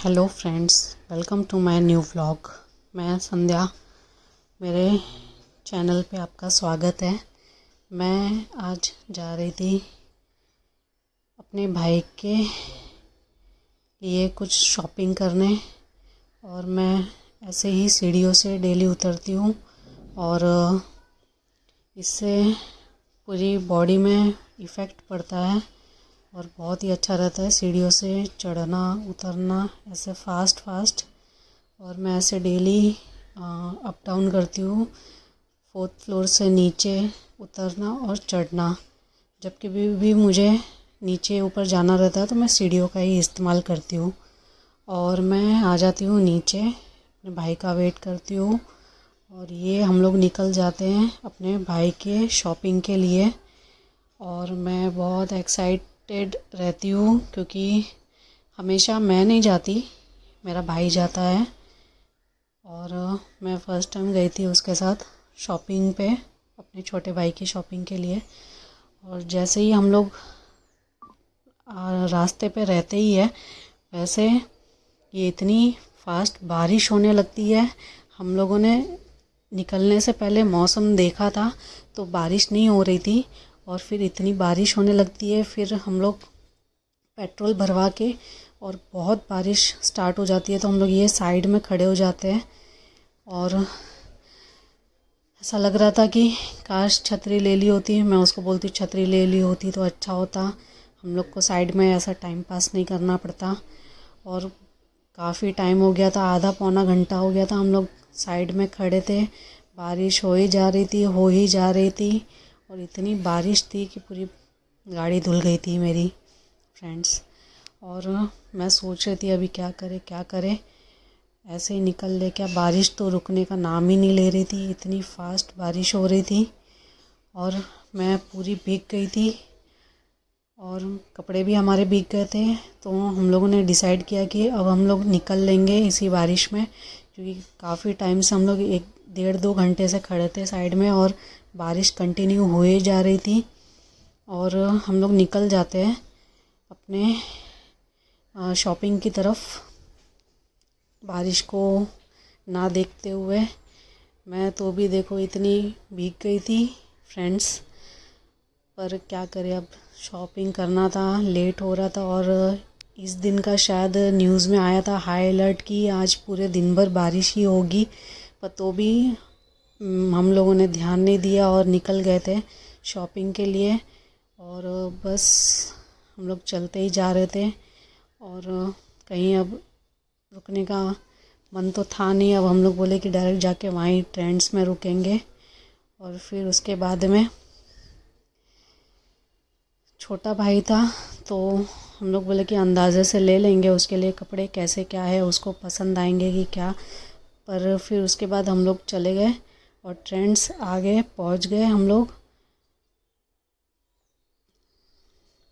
Hello friends, welcome to my new vlog. मैं संध्या, मेरे channel पे आपका स्वागत है। मैं आज जा रही थी अपने भाई के लिए कुछ शॉपिंग करने, और मैं ऐसे ही सीढ़ियों से डेली उतरती हूँ और इससे पूरी बॉडी में इफ़ेक्ट पड़ता है और बहुत ही अच्छा रहता है सीढ़ियों से चढ़ना उतरना ऐसे फास्ट। और मैं ऐसे डेली अप डाउन करती हूँ, 4th फ्लोर से नीचे उतरना और चढ़ना। जब कभी भी मुझे नीचे ऊपर जाना रहता है तो मैं सीढ़ियों का ही इस्तेमाल करती हूँ। और मैं आ जाती हूँ नीचे, अपने भाई का वेट करती हूँ और ये हम लोग निकल जाते हैं अपने भाई के शॉपिंग के लिए। और मैं बहुत एक्साइटेड रहती हूँ क्योंकि हमेशा मैं नहीं जाती, मेरा भाई जाता है। और मैं फ़र्स्ट टाइम गई थी उसके साथ शॉपिंग पे, अपने छोटे भाई की शॉपिंग के लिए। और जैसे ही हम लोग रास्ते पे रहते ही है, वैसे ये इतनी फास्ट बारिश होने लगती है। हम लोगों ने निकलने से पहले मौसम देखा था तो बारिश नहीं हो रही थी, और फिर इतनी बारिश होने लगती है। फिर हम लोग पेट्रोल भरवा के और बहुत बारिश स्टार्ट हो जाती है तो हम लोग ये साइड में खड़े हो जाते हैं। और ऐसा लग रहा था कि काश छतरी ले ली होती, मैं उसको बोलती छतरी ले ली होती तो अच्छा होता, हम लोग को साइड में ऐसा टाइम पास नहीं करना पड़ता। और काफ़ी टाइम हो गया था, आधा पौना घंटा हो गया था हम लोग साइड में खड़े थे। बारिश हो ही जा रही थी और इतनी बारिश थी कि पूरी गाड़ी धुल गई थी मेरी फ्रेंड्स। और मैं सोच रही थी अभी क्या करे, ऐसे ही निकल ले क्या। बारिश तो रुकने का नाम ही नहीं ले रही थी, इतनी फास्ट बारिश हो रही थी और मैं पूरी भीग गई थी और कपड़े भी हमारे भीग गए थे। तो हम लोगों ने डिसाइड किया कि अब हम लोग निकल लेंगे इसी बारिश में, क्योंकि काफ़ी टाइम से हम लोग 1-1.5-2 घंटे से खड़े थे साइड में और बारिश कंटिन्यू हुए जा रही थी। और हम लोग निकल जाते हैं अपने शॉपिंग की तरफ, बारिश को ना देखते हुए। मैं तो भी देखो इतनी भीग गई थी फ्रेंड्स, पर क्या करें, अब शॉपिंग करना था, लेट हो रहा था। और इस दिन का शायद न्यूज़ में आया था हाई अलर्ट की आज पूरे दिन भर बारिश ही होगी, पर तो भी हम लोगों ने ध्यान नहीं दिया और निकल गए थे शॉपिंग के लिए। और बस हम लोग चलते ही जा रहे थे और कहीं अब रुकने का मन तो था नहीं। अब हम लोग बोले कि डायरेक्ट जाके वहीं ट्रेंड्स में रुकेंगे। और फिर उसके बाद में छोटा भाई था तो हम लोग बोले कि अंदाज़े से ले लेंगे, उसके लिए कपड़े कैसे क्या है, उसको पसंद आएंगे कि क्या। पर फिर उसके बाद हम लोग चले गए और ट्रेंड्स आगे पहुंच गए हम लोग।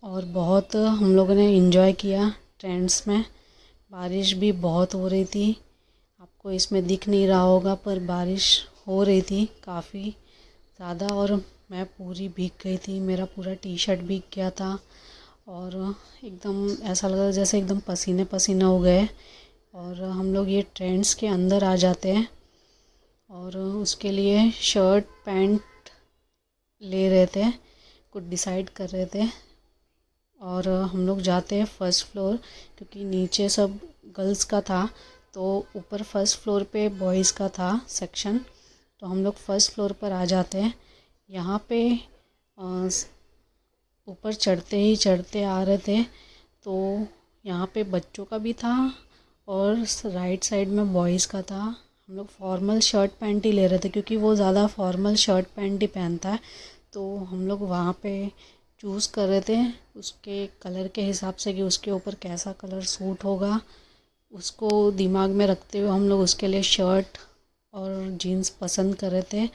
और बहुत हम लोगों ने एंजॉय किया ट्रेंड्स में। बारिश भी बहुत हो रही थी, आपको इसमें दिख नहीं रहा होगा पर बारिश हो रही थी काफ़ी ज़्यादा। और मैं पूरी भीग गई थी, मेरा पूरा टी शर्ट भीग गया था और एकदम ऐसा लगा जैसे एकदम पसीने पसीना हो गए। और हम लोग ये ट्रेंड्स के अंदर आ जाते हैं और उसके लिए शर्ट पैंट ले रहे थे, कुछ डिसाइड कर रहे थे। और हम लोग जाते हैं फर्स्ट फ्लोर, क्योंकि नीचे सब गर्ल्स का था तो ऊपर फर्स्ट फ्लोर पे बॉयज़ का था सेक्शन, तो हम लोग फर्स्ट फ्लोर पर आ जाते हैं। यहाँ पे ऊपर चढ़ते आ रहे थे तो यहाँ पे बच्चों का भी था और राइट साइड में बॉयज़ का था। हम लोग फॉर्मल शर्ट पैंट ही ले रहे थे क्योंकि वो ज़्यादा फॉर्मल शर्ट पैंट ही पहनता है, तो हम लोग वहाँ पे चूज़ कर रहे थे उसके कलर के हिसाब से कि उसके ऊपर कैसा कलर सूट होगा, उसको दिमाग में रखते हुए हम लोग उसके लिए शर्ट और जीन्स पसंद कर रहे थे।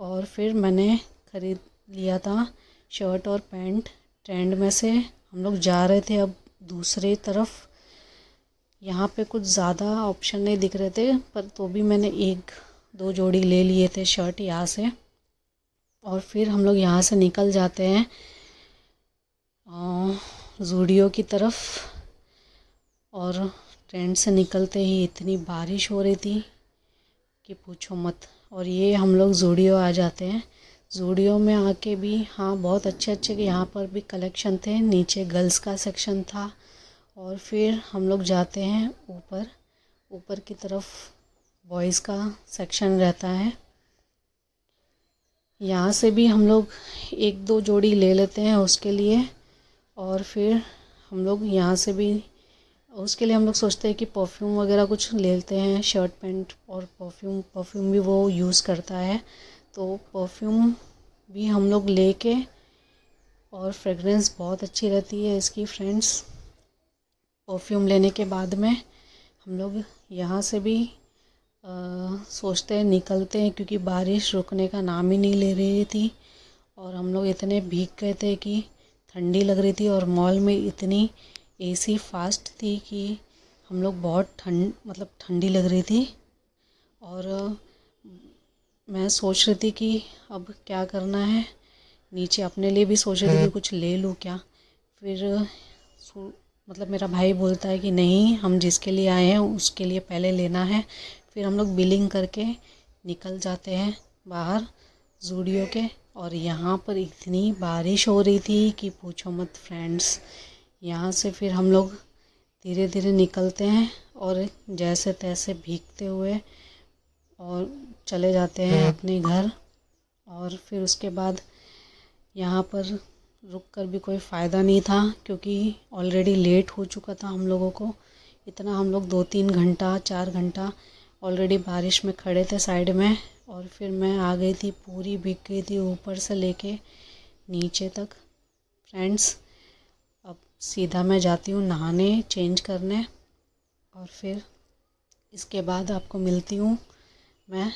और फिर मैंने ख़रीद लिया था शर्ट और पैंट ट्रेंड में से। हम लोग जा रहे थे अब दूसरी तरफ, यहाँ पे कुछ ज़्यादा ऑप्शन नहीं दिख रहे थे पर तो भी मैंने 1-2 जोड़ी ले लिए थे शर्ट यहाँ से। और फिर हम लोग यहाँ से निकल जाते हैं ज़ूडियो की तरफ और ट्रेन से निकलते ही इतनी बारिश हो रही थी कि पूछो मत। और ये हम लोग ज़ूडियो आ जाते हैं। ज़ूडियो में आके भी हाँ बहुत अच्छे अच्छे यहाँ पर भी कलेक्शन थे। नीचे गर्ल्स का सेक्शन था और फिर हम लोग जाते हैं ऊपर, ऊपर की तरफ बॉयज़ का सेक्शन रहता है। यहाँ से भी हम लोग एक दो जोड़ी ले लेते हैं उसके लिए, और फिर हम लोग यहाँ से भी उसके लिए हम लोग सोचते हैं कि परफ्यूम वगैरह कुछ ले लेते हैं, शर्ट पैंट और परफ्यूम भी वो यूज़ करता है, तो परफ्यूम भी हम लोग लेके, और फ्रेगरेंस बहुत अच्छी रहती है इसकी फ्रेंड्स। परफ्यूम लेने के बाद में हम लोग यहाँ से भी सोचते हैं निकलते हैं, क्योंकि बारिश रुकने का नाम ही नहीं ले रही थी और हम लोग इतने भीग गए थे कि ठंडी लग रही थी। और मॉल में इतनी एसी फास्ट थी कि हम लोग बहुत ठंडी लग रही थी। और मैं सोच रही थी कि अब क्या करना है, नीचे अपने लिए भी सोच रही थी कि कुछ ले लूँ क्या। फिर मेरा भाई बोलता है कि नहीं, हम जिसके लिए आए हैं उसके लिए पहले लेना है। फिर हम लोग बिलिंग करके निकल जाते हैं बाहर ज़ूडियो के। और यहाँ पर इतनी बारिश हो रही थी कि पूछो मत फ्रेंड्स। यहाँ से फिर हम लोग धीरे धीरे निकलते हैं और जैसे तैसे भीगते हुए और चले जाते हैं अपने घर। और फिर उसके बाद यहाँ पर रुक कर भी कोई फ़ायदा नहीं था, क्योंकि ऑलरेडी लेट हो चुका था हम लोगों को। इतना हम लोग 2-3 घंटा 4 घंटा ऑलरेडी बारिश में खड़े थे साइड में। और फिर मैं आ गई थी, पूरी भीग गई थी ऊपर से लेके नीचे तक फ्रेंड्स। अब सीधा मैं जाती हूँ नहाने, चेंज करने, और फिर इसके बाद आपको मिलती हूँ मैं।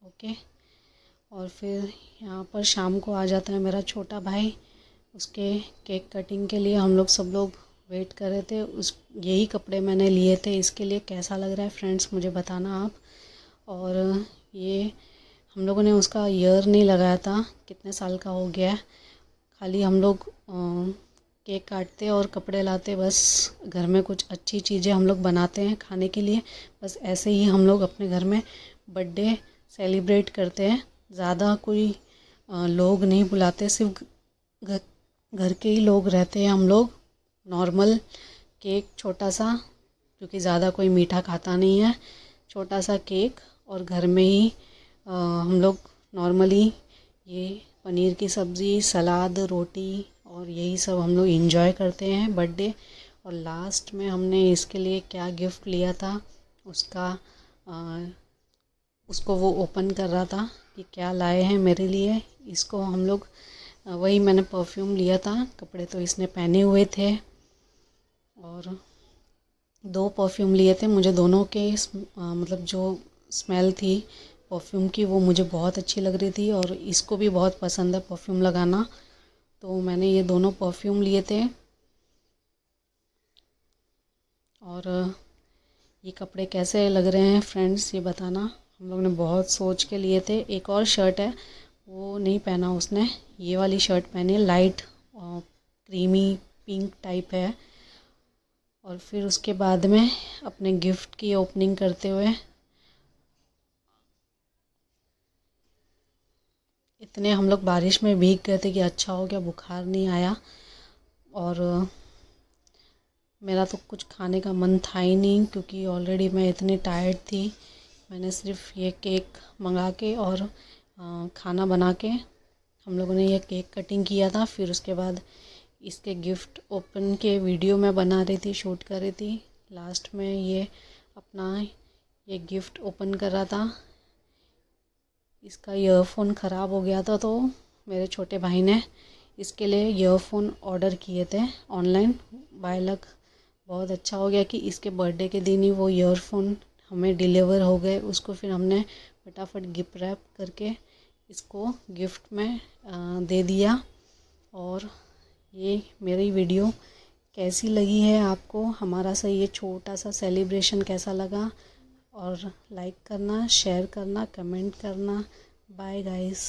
ओके। और फिर यहाँ पर शाम को आ जाता है मेरा छोटा भाई, उसके केक कटिंग के लिए हम लोग वेट कर रहे थे। यही कपड़े मैंने लिए थे इसके लिए। कैसा लग रहा है फ्रेंड्स मुझे बताना आप। और ये हम लोगों ने उसका ईयर नहीं लगाया था, कितने साल का हो गया है। खाली हम लोग केक काटते और कपड़े लाते, बस घर में कुछ अच्छी चीज़ें हम लोग बनाते हैं खाने के लिए। बस ऐसे ही हम लोग अपने घर में बर्थडे सेलिब्रेट करते हैं। ज़्यादा कोई लोग नहीं बुलाते, सिर्फ घर के ही लोग रहते हैं हम लोग। नॉर्मल केक छोटा सा, क्योंकि ज़्यादा कोई मीठा खाता नहीं है, छोटा सा केक। और घर में ही हम लोग नॉर्मली ये पनीर की सब्ज़ी, सलाद, रोटी और यही सब हम लोग इंजॉय करते हैं बर्थडे। और लास्ट में हमने इसके लिए क्या गिफ्ट लिया था उसको वो ओपन कर रहा था कि क्या लाए हैं मेरे लिए। इसको हम लोग वही मैंने परफ्यूम लिया था, कपड़े तो इसने पहने हुए थे। और 2 परफ्यूम लिए थे मुझे, दोनों के जो स्मेल थी परफ्यूम की वो मुझे बहुत अच्छी लग रही थी। और इसको भी बहुत पसंद है परफ्यूम लगाना, तो मैंने ये दोनों परफ्यूम लिए थे। और ये कपड़े कैसे लग रहे हैं फ्रेंड्स ये बताना। हम लोग ने बहुत सोच के लिए थे। एक और शर्ट है वो नहीं पहना उसने, ये वाली शर्ट पहनी, लाइट क्रीमी पिंक टाइप है। और फिर उसके बाद में अपने गिफ्ट की ओपनिंग करते हुए इतने हम लोग बारिश में भीग गए थे कि अच्छा हो गया बुखार नहीं आया। और मेरा तो कुछ खाने का मन था ही नहीं, क्योंकि ऑलरेडी मैं इतनी टायर्ड थी। मैंने सिर्फ ये केक मंगा के और खाना बना के हम लोगों ने ये केक कटिंग किया था। फिर उसके बाद इसके गिफ्ट ओपन के वीडियो मैं बना रही थी, शूट कर रही थी। लास्ट में ये अपना ये गिफ्ट ओपन कर रहा था। इसका ईयरफोन ख़राब हो गया था, तो मेरे छोटे भाई ने इसके लिए ईयरफोन ऑर्डर किए थे ऑनलाइन। बाय लक बहुत अच्छा हो गया कि इसके बर्थडे के दिन ही वो ईयरफोन हमें डिलीवर हो गए। उसको फिर हमने फटाफट गिफ्ट रैप करके इसको गिफ्ट में दे दिया। और ये मेरी वीडियो कैसी लगी है आपको, हमारा सा ये छोटा सा सेलिब्रेशन कैसा लगा, और लाइक करना, शेयर करना, कमेंट करना। Bye guys.